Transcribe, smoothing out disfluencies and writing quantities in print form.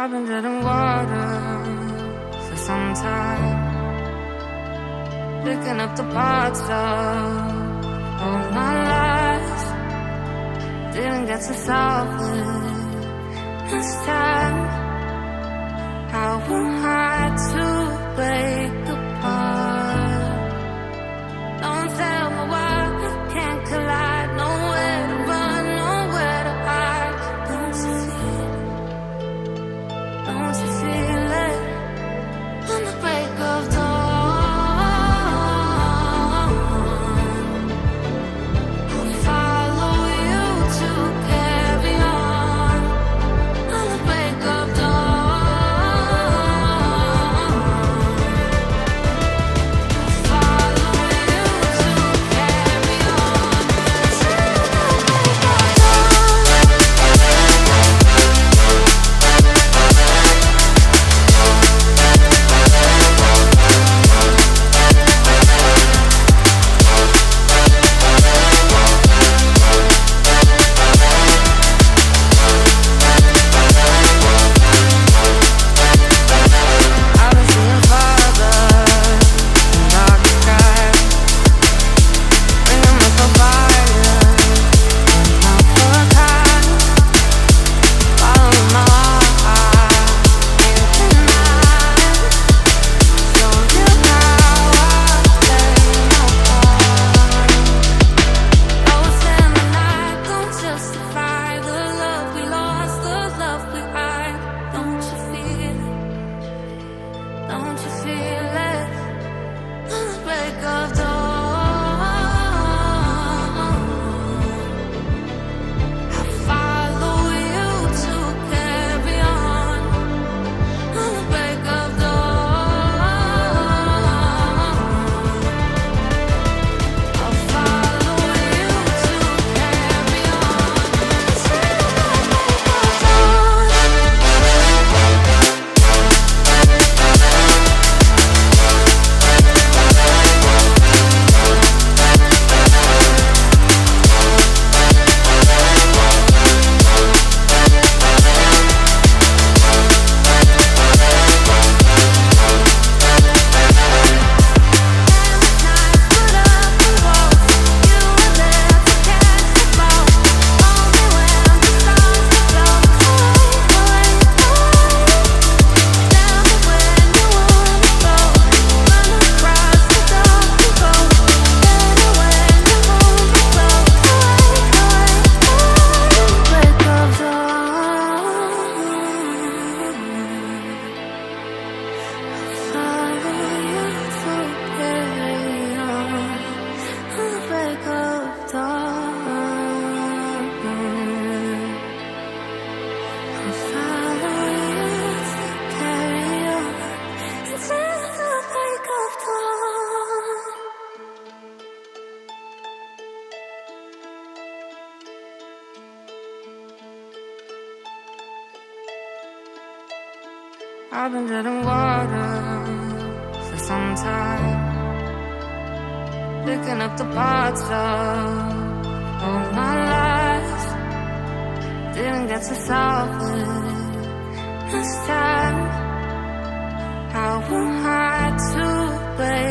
I've been treading water for some time, picking up the parts of all my lies. Didn't get to solve it this time. How am I to break apart? Don't tell me why we can't collide. Nowhere to run, nowhere to hide. Don't you feel it? Don't you feel it? On the break of dawn, I'll follow you to carry on. On the break of dawn, I'll follow you to carry on. Till the break of I've been seeing farther in dark skies, bringing myself fire, not for a time. Following my heart into the night, show you how I play my part. Lost in the night, don't justify the love we lost, the love we hide. Don't you feel it? Don't you feel it? On the break of dawn, I'll follow you to carry on. On the break of dawn, I'll follow you to carry on. Till the break of dawn. I've been treading water for some time, picking up the parts of all my lies. Didn't get to solve it this time. How am I to break